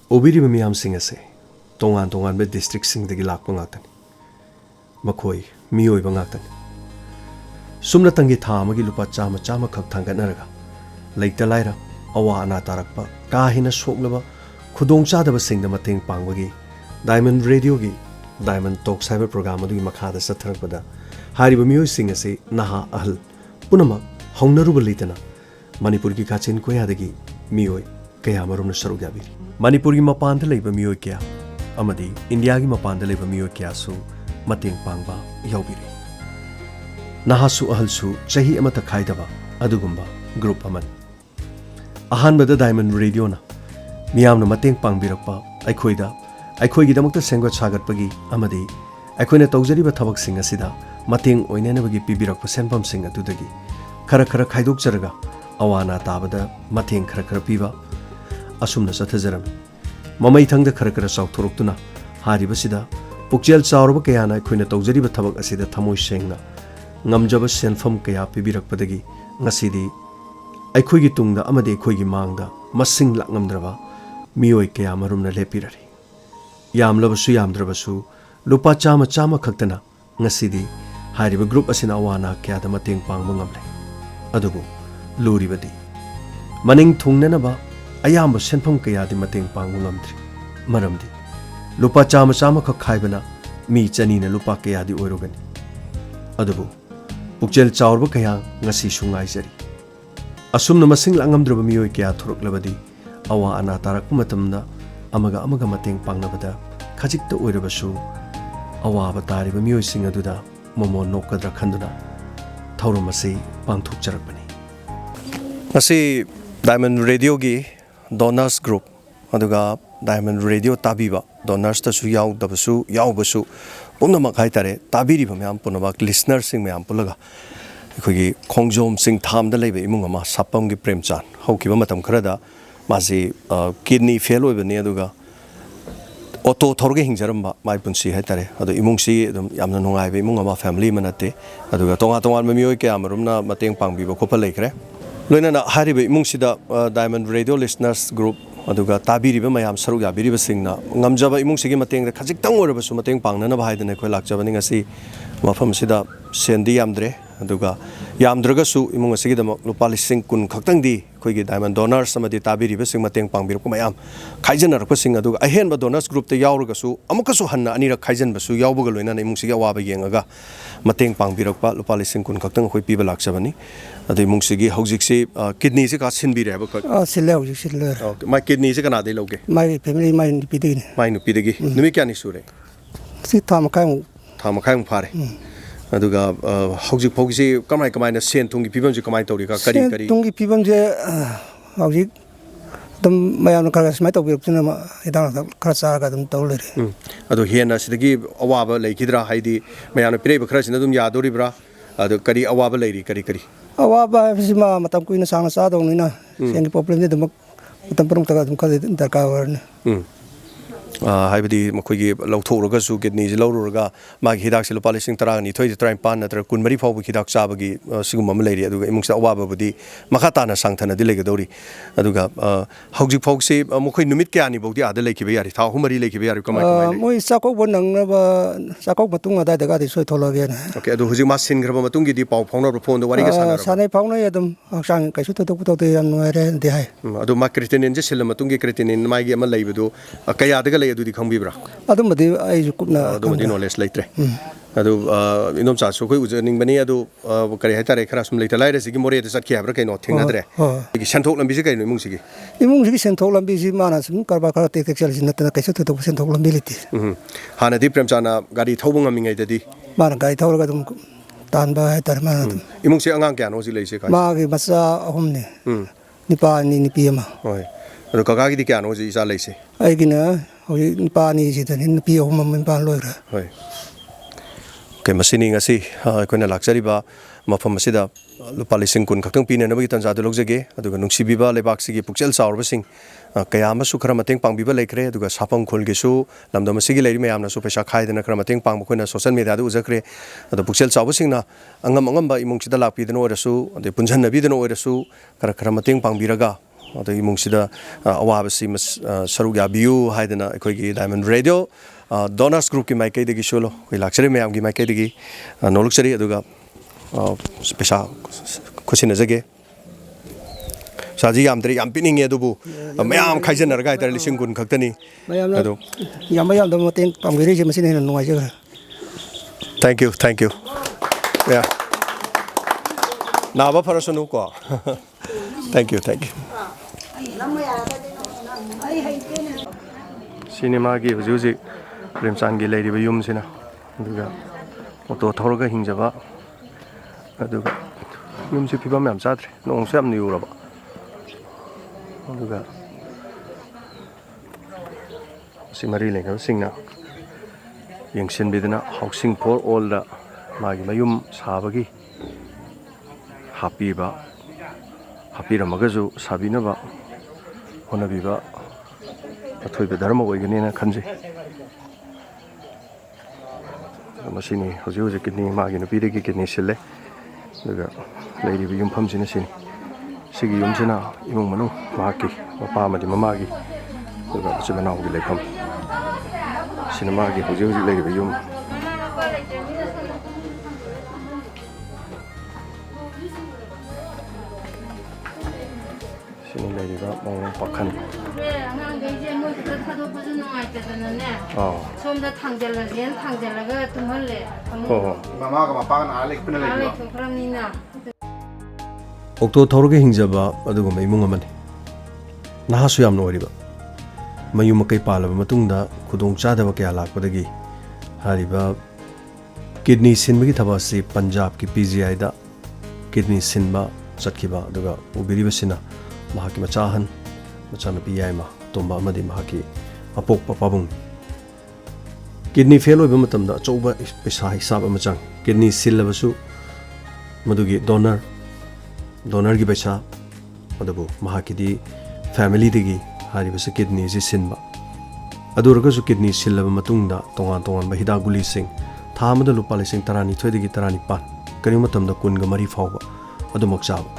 Obiri miyam singase tongan tongan be district sing degi lakpa ngaktan makhoi miyoi ba ngaktan sumna tangi tha amagi lupa chama chama khak thangatnaraga leikta laira awa ana tarakpa ka hina soklaba khudong chadaba singda mateng pangbagi Diamond Radio gi Diamond Talk cyber program adu makhada satharakpada hariba miyoi singase naha ahal punama hongnaruba litana Manipur gi kachin koyadagi miyoi kaya marumna saruk yabiri Manipur gi mapanda leiba miyoi kya amadi India gi mapanda leiba miyoi kya su mateng pangba yaubiri nahasu ahalsu chahi amata khaidaba adugumba group aman ahanbada Diamond Radio na miyamna mateng pangbirakpa aikhoigi damakta sengwa sagatpagi amadi aikhoina tawjariba thabak sing asida mateng oinenabagi pibirakpa senpam sing atudagi khara khaidokjaraga awana tabada mateng khara piba asumna sathajaram mamai thangda khara sauthoroktuna haribasida pukchel chawrba kayana khoina tawjariba thabak asida thamoi sengna ngamjaba senfam kaya pibirakpadagi ngasidi aikhoigi tungda amade aikhoigi mangda masing lakngamdraba miyoi kaya marumna lepirari yamlabasu yamdrabasu lupa chama khaktana ngasidi hariba group asina awana kaya da mateng pangba ngamle adubu luribadi maning thungnanaba ayamba senfam kaya di mateng pangba ngamdri maramdi lupa chama khak khaibana mi chanina lupa kaya di oirogani adubu pukchel chawrba kaya ngasi sungai jari asumna masing langamdraba miyoi kaya thuruklabadi awa ana tarakpa matamda amaga mateng pangnabada khajikta oirabasu awaba tariba miyoi sing aduda momo nokadra khanduna thauramasi pangthokcharakbani ngasi Diamond Radio gi donors group aduga Diamond Radio tabiba donors ta su yaubasu pumnamak haitare tabiriba mayam punabak listeners sing mayam pulaga akhoi khongjom sing thamda leiba imung ama sapam gi premchan haukiba matam kharada masi kidney fail oibani aduga auto thorge hingjaramba mai punsi haitare adu imungsi dum yamna nungai be imung ama family manate aduga tonga mamioi ke amarumna mateng pangbiba khopa leikre loina na haribe imungsida Diamond Radio listeners group aduga tabiriba mayam saruk yabiriba singna ngamjaba imungsigi mateng da khajik tang orabasu mateng pangnana bahaidane khoi lakjabani ngasi mafam sida sendi yamdre aduga yamdragasu imung asigi da lupa lising kun khaktang di khoigi Diamond donors amadi tabiriba sing mateng pangbiruk mayam khaijanar sing aduga ahenba donors group te yauragasu amukasu hanna anira khaijan basu yaubaga loina na imungsigi awaba yengaga mateng pangbirakpa lupa lising kun khaktang khoi piba lakjabani adu imungsigi houjiksi kidney se ka sinbire ba sile houjik sile my kidney se kana de loge my family my nupidigi numi kya ni sure si thamakai phare aduga houjik phogisi kamai na sen thungi pibam ji kamai tori ka kari thungi pibam je houjik dum mayam kara smai to birukna ma idang kara saraga dum tawlere adu hena sidagi awaba leikidra haidi mayam pireba khara sina dum yadori bra adu kari awaba leiri kari awaba sima matam kuina sanga sa dong nina sengi problem de dum matam perung taga dum khade darka warne haibadi makhoi lauthoroga su kidney ji laururaga magi hidak se lupa lising tarang ni thoi trai pan natra kunmari phawbu hidak chabagi sigum am leiri aduga imungsa awaba budi makata na sangthana di legadori aduga houjik phawse makhoi numit kya ni bodi ada leikibe yari tha humari leikibe yari kamai moi sakok bonang ba sakok batung ada daga di soi thologe na okay adu hujik ma sin graba matung gi di paw phawna ro phone do wari ga sana sanai phawna yadum sang kaisu to to yan noire de hai adu ma creatinine je sel matung gi creatinine mai gi ama leibedu kaya daga adu di khangbibra adumadi ai kupna adumadi knowledge leitre adu inom cha so koi ujaning bani adu kare haitare khara sum leita laire sigi more de sakhi habra kaino thingna dre gi santhok lambi se kaino imung sigi santhok lambi si mana sum karba khara tek chal sin natna kaiso to santhok lambi liti hana di premchana gari thobung amingai dadi mana gari thawraga dum tanba haitare mana imung se angang kya no si leise kai ma gi masa ahum ne nipa ni piyama oi adu kaka gi di kya no si isa leise ai gina hoi nipa ni si tan nipi ahum man pa loira hoi ke masini ngasi koina laksari ba mafam asida lupa lising kun khaktang pine na bagi tanza de logjage aduga nungsibiba lebak sigi pukchel sawrba sing kaya ma su khara mateng pangbiba leikre aduga sapam khulge su lamdam sigi leiri mayam na su paisa khaidana khara mateng pang koina social media du ujakre adu pukchel sawba sing na angam ba imung chida lakpi deno orasu ade punjan nabi deno orasu khara mateng pangbiraga ꯑꯗ ꯏꯃꯨꯡꯁꯤꯗ ꯑꯋꯥꯕꯁꯤ ꯁꯔꯨꯛ ꯌꯥꯕꯤꯌꯨ ꯍꯥꯏꯗꯅ ꯑꯩꯈꯣꯏꯒꯤ diamond radio ꯗꯣꯅꯔꯁ ꯒ꯭ꯔꯨꯞꯀꯤ ꯃꯥꯏꯀꯩꯗꯒꯤꯁꯨ ꯑꯩꯈꯣꯏ ꯂꯥꯛꯆꯔꯤ ꯃꯌꯥꯝꯒꯤ ꯃꯥꯏꯀꯩꯗꯒꯤ ꯅꯣꯛꯂꯛꯆꯔꯤ ꯑꯗꯨꯒ ꯄꯩꯁꯥ ꯈꯨꯠꯁꯤꯟꯅꯖꯒꯦ ꯄꯩꯁꯥꯁꯤ ꯌꯥꯝꯗ꯭ꯔꯦ ꯌꯥꯝ ꯄꯤꯅꯤꯡꯉꯦ ꯑꯗꯨꯕꯨ ꯃꯌꯥꯝ ꯈꯥꯏꯖꯟꯅꯔꯒ ꯍꯥꯏꯇꯥꯔꯦ 20,000 ꯈꯛꯇꯅꯤ ꯃꯌꯥꯝꯅ ꯑꯗꯣ ꯌꯥꯝꯕ ꯌꯥꯝꯗꯕ ꯃꯇꯦꯡ ꯄꯥꯡꯕꯤꯔꯤꯁꯦ ꯃꯁꯤꯅ ꯍꯦꯟꯅ ꯅꯨꯡꯉꯥꯏꯖꯈ꯭ꯔꯦ ꯊꯦꯡꯛ ꯌꯨ 나봐 팔아서 놓고 땡큐 시네마기 후지 림산기 레이디브 윰시나 누가 오토 타오르가 힝자바 누가 윰시 피밤 얌 짜드레 농수 얌 니우라바 누가 시마리 랭가 싱나 ꯌꯦꯡꯁꯤꯟꯕꯤꯗꯨꯅ ꯍꯥꯎꯁꯤꯡ ꯐꯣꯔ ꯑꯣꯜꯗ ꯃꯥꯒꯤ ꯃꯌꯨꯝ ꯁꯥꯕꯒꯤ ꯍꯥꯞꯄꯤꯔꯝꯃꯒꯁꯨ ꯁꯥꯕꯤꯅꯕ ꯍꯣꯠꯅꯕꯤꯕ ꯑꯊꯣꯏꯕ ꯙꯔꯃ ꯑꯣꯏꯒꯅꯤꯅ ꯈꯟꯖꯩ ꯃꯁꯤꯅꯤ ꯍꯧꯖꯤꯛ ꯀꯤꯗꯅꯤ ꯃꯥꯒꯤ ꯅꯨꯄꯤꯗꯒꯤ ꯀꯤꯗꯅꯤ ꯁꯤꯜꯂꯦ ꯑꯗꯨꯒ ꯂꯩꯔꯤꯕ ꯌꯨꯝꯐꯝꯁꯤꯅ ꯁꯤꯅꯤ ꯁꯤꯒꯤ ꯌꯨꯝꯁꯤꯅ ꯏꯃꯨꯡ ꯃꯅꯨꯡ ꯃꯍꯥꯛꯀꯤ ꯃꯄꯥ ꯑꯃꯗꯤ ꯃꯃꯥꯒꯤ ꯑꯗꯨꯒ ꯃꯆꯤꯟ ꯃꯅꯥꯎꯒꯤ ꯂꯩꯐꯝ sini magi hujung lagi bayum sini lagi ba mau pakan somda thangjalage tumhalle mama ga mapa na alek pina lagi kramnina okto thorge hingjaba adugo maimung amani nahasu yam noiriba mayum kai palaba matungda khudong chadaba kya lakpadagi hariba kidney sinbagi thabasi punjab ki PGI da kidney sinba chatkiba aduga ubiriba sina mahaki machahan machana PI ma tomba amadi mahaki apok papabung kidney fail oiba matamda choba pesa hisab amachang kidney sillabasu madugi donor gi pesa adabu mahaki di family digi haribasa kidney si sinba aduragasu kidney sillaba matungda tongan ba hida guli sing thamada lupa lising tarani thoidagi tarani pan kani matamda kunga mari fawba adumak chaba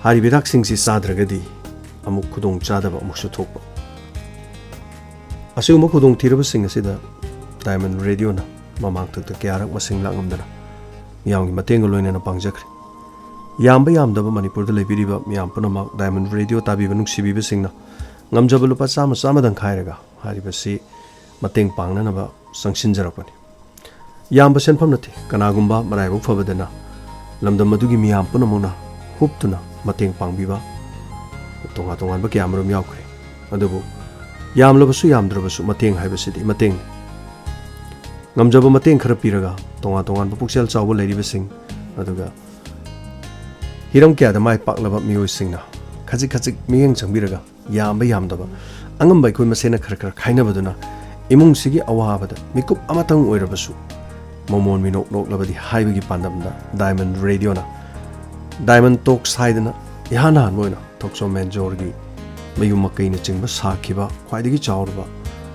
hari bidak sing si sadragadi amuk khudong chadaba amuk su thokba asuma khudong thiraba sing asida diamond radio na mamang thak kyarak masing langamdana miyamgi mateng loina na pangjakre yamba yamdaba manipur da lebiriba miyam punamak diamond radio tabiba nuksibiba singna ngamjaba lupa chama dang khairaga haribasi mateng pangnanaba sangsinjarakpani yamba senpham nati kanagumba maraibu fabadana lamdam madugi miyam punamona huptuna mateng pangbiba tonga ba kyamarum yaukre adubu yamlabasu yamdrabasu mateng haibasidi mateng ngamjaba mateng khara piraga tonga ba puksel chawba leiriba sing aduga hiram kya da mai paklaba mioi singna khajik miyeng changbiraga yamba yamdaba angam bai khoi masena khar khaina baduna imung sigi awabada mikup amatang oirabasu momon minok labadi haibagi pandamda diamond radio na diamond talk saidana ihana noina talkshow menjorgi mayum makai na chingba sakhiba khwaidagi chawrba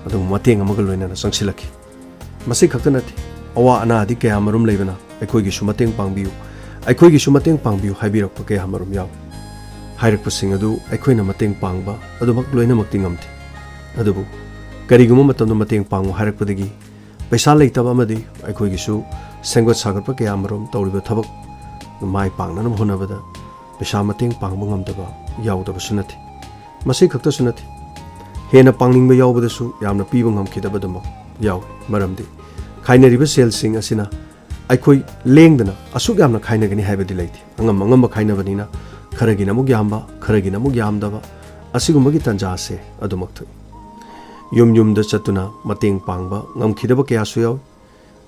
adu mateng amaga loina na sangsilaki masi khakta nati awa ana adi kaya marum leibana aikhoigi su mateng pangbiu aikhoigi su mateng pangbiu haibirak kaya marum yaw hairak pasing adu aikhoina mateng pangba adu mak loina makti ngamti adubu kariguma matamda mateng pangu hairak padagi paisa leitaba amadi aikhoigi su senggot sagarpa kaya marum tawriba thabak mai pangnanam honabada paisa mateng pangba ngamdaba yawdaba sunati masi khakta sunati hena pangningba yawbada su yamna piba ngamkhidaba dama yaw maramdi khainariba sel sing asina aikhoi lengdana asuk yamna khainagani haibadi leiti angamba khainabanina kharagina mug yamba kharagina mug yamdaba asigumagi tanja se adumakthoi yum da chatuna mateng pangba ngamkhidaba kya suyaw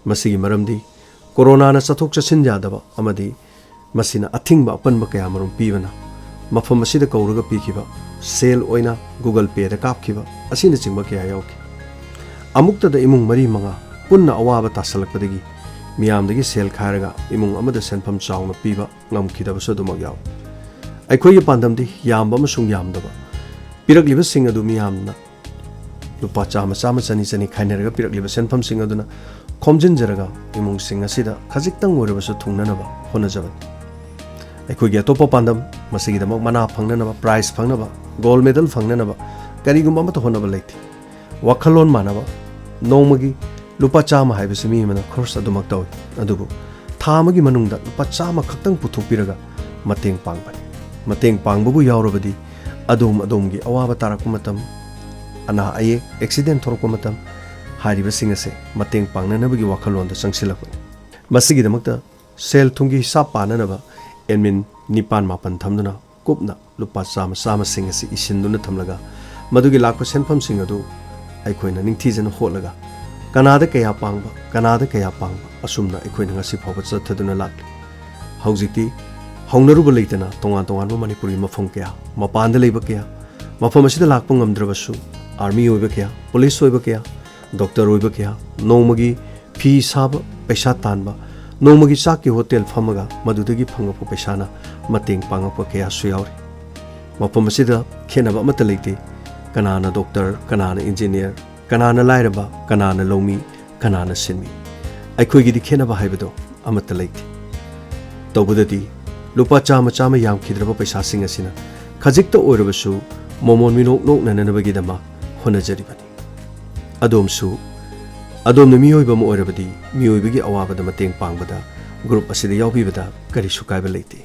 masigi maramdi corona na chathok chasin jadaba amadi masina athingba apanba kya marum pibana mafam asida kauraga pikhiba sel oina google pay da kapkhiba asina chingba kya yawki amukta da imung mari manga punna awaba tasalakpadagi miyamdagi sel khairaga imung amada senpham chawna piba ngamkhidaba sodumak yaw aikhoyi pandamdi yamba amasung yamdaba piragliba sing adu miyamna lupa chama chani khainaraga piragliba senpham sing aduna khomjin jaraga imung sing asida khajiktang oirabasu thungnanaba honajaban ꯑꯩꯈꯣꯏꯒꯤ ꯑꯇꯣꯞꯄ ꯄꯥꯟꯗꯝ ꯃꯁꯤꯒꯤꯗꯃꯛ ꯃꯅꯥ ꯐꯪꯅꯅꯕ prize ꯐꯪꯅꯕ gold medal ꯐꯪꯅꯅꯕ ꯀꯔꯤꯒꯨꯝꯕ ꯑꯃꯠꯇ ꯍꯣꯠꯅꯕ ꯂꯩꯇꯦ ꯋꯥꯈꯜꯂꯣꯟ ꯃꯥꯟꯅꯕ ꯅꯣꯡꯃꯒꯤ ꯂꯨꯄꯥ 100 ꯍꯥꯏꯕꯁꯤ ꯃꯤ ꯑꯃꯅ ꯈꯣꯔꯁ ꯑꯗꯨꯃꯛ ꯇꯧꯏ ꯑꯗꯨꯕꯨ ꯊꯥ ꯑꯃꯒꯤ ꯃꯅꯨꯡꯗ ꯂꯨꯄꯥ 100 ꯈꯛꯇꯪ ꯄꯨꯊꯣꯛꯄꯤꯔꯒ ꯃꯇꯦꯡ ꯄꯥꯡꯕꯅꯤ ꯃꯇꯦꯡ ꯄꯥꯡꯕꯕꯨ ꯌꯥꯎꯔꯕꯗꯤ ꯑꯗꯣꯝꯒꯤ ꯑꯋꯥꯕ ꯇꯥꯔꯛꯄ ꯃꯇꯝ ꯑꯅꯥ ꯑꯌꯦꯛ ꯑꯦꯛꯁꯤꯗꯦꯟ ꯊꯣꯛꯂꯛꯄ ꯃꯇꯝ ꯍꯥꯏꯔꯤꯕꯁꯤꯡ ꯑꯁꯦ ꯃꯇꯦꯡ ꯄꯥꯡꯅꯅꯕꯒꯤ ꯋꯥꯈꯜꯂꯣꯟꯗ ꯆꯪꯁꯤꯜꯂꯛꯄꯅꯤ ꯃꯁꯤꯒꯤꯗꯃꯛꯇ ꯁꯦꯜ ꯊꯨꯝꯒꯤ ꯍꯤꯁꯥꯞ ꯄꯥꯅꯅꯕ ꯑꯦꯗꯃꯤꯟ 9-10 ꯊꯝꯗꯨꯅ ꯀꯨꯞꯅ ꯂꯨꯄꯥ 100 ꯑꯁꯤ ꯏꯁꯤꯟꯗꯨꯅ ꯊꯝꯂꯒ ꯃꯗꯨꯒꯤ ꯂꯥꯛꯄ ꯁꯦꯟꯐꯝꯁꯤꯡ ꯑꯗꯨ ꯑꯩꯈꯣꯏꯅ ꯅꯤꯡꯊꯤꯖꯅ ꯍꯣꯠꯂꯒ ꯀꯅꯥꯗ ꯀꯌꯥ ꯄꯥꯡꯕ ꯑꯁꯨꯝꯅ ꯑꯩꯈꯣꯏꯅ ꯉꯁꯤ ꯐꯥꯎꯕ ꯆꯠꯊꯗꯨꯅ ꯂꯥꯛꯂꯤ ꯍꯧꯖꯤꯛꯇꯤ ꯍꯧꯅꯔꯨꯕ ꯂꯩꯇꯅ ꯇꯣꯉꯥꯟ ꯇꯣꯉꯥꯟꯕ ꯃꯅꯤꯄꯨꯔꯒꯤ ꯃꯐꯝ ꯀꯌꯥ ꯃꯄꯥꯟꯗ ꯂꯩꯕ ꯀꯌꯥ ꯃꯐꯝ ꯑꯁꯤꯗ ꯂꯥꯛꯄ ꯉꯝꯗ꯭ꯔꯕꯁꯨ ꯑꯥꯔꯃꯤ ꯑꯣꯏꯕ ꯀꯌꯥ ꯄꯨꯂꯤꯁ ꯑꯣꯏꯕ ꯀꯌꯥ ꯗꯣꯛꯇꯔ ꯑꯣꯏꯕ ꯀꯌꯥ ꯅꯣꯡꯃꯒꯤ ꯐꯤ ꯁꯥꯕ ꯄꯩꯁꯥ ꯇꯥꯟꯕ ꯅꯣꯡꯃꯒꯤ ꯆꯥꯛꯀꯤ ꯍꯣꯇꯦꯜ ꯐꯝꯃꯒ ꯃꯗꯨꯗꯒꯤ ꯐꯪꯉꯛꯄ ꯄꯩꯁꯥꯅ ꯃꯇꯦꯡ ꯄꯥꯡꯉꯛꯄ ꯀꯌꯥꯁꯨ ꯌꯥꯎꯔꯤ ꯃꯐꯝ ꯑꯁꯤꯗ ꯈꯦꯠꯅꯕ ꯑꯃꯠꯇ ꯂꯩꯇꯦ ꯀꯅꯥꯅ ꯗꯣꯛꯇꯔ ꯀꯅꯥꯅ ꯏꯟꯖꯤꯅꯤꯌꯔ ꯀꯅꯥꯅ ꯂꯥꯏꯔꯕ ꯀꯅꯥꯅ ꯂꯧꯃꯤ ꯀꯅꯥꯅ ꯁꯤꯟꯃꯤ ꯑꯩꯈꯣꯏꯒꯤꯗꯤ ꯈꯦꯠꯅꯕ ꯍꯥꯏꯕꯗꯣ ꯑꯃꯠꯇ ꯂꯩꯇꯦ ꯇꯧꯕꯗꯗꯤ ꯂꯨꯄꯥ 100 ꯌꯥꯝꯈꯤꯗ꯭ꯔꯕ ꯄꯩꯁꯥꯁꯤꯡ ꯑꯁꯤꯅ ꯈꯖꯤꯛꯇ ꯑꯣꯏꯔꯕꯁꯨ ꯃꯣꯃꯣꯟ ꯃꯤꯅꯣꯛ ꯅꯣꯛꯅꯅꯕꯒꯤꯗꯃꯛ ꯍꯣꯠꯅꯖꯔꯤꯕꯅꯤ ꯑꯗꯣꯝꯅ ꯃꯤꯑꯣꯏꯕ ꯑꯃ ꯑꯣꯏꯔꯕꯗꯤ ꯃꯤꯑꯣꯏꯕꯒꯤ ꯑꯋꯥꯕꯗ ꯃꯇꯦꯡ ꯄꯥꯡꯕꯗ ꯒ꯭ꯔꯨꯞ ꯑꯁꯤꯗ ꯌꯥꯎꯕꯤꯕꯗ ꯀꯔꯤꯁꯨ ꯀꯥꯏꯕ ꯂꯩꯇꯦ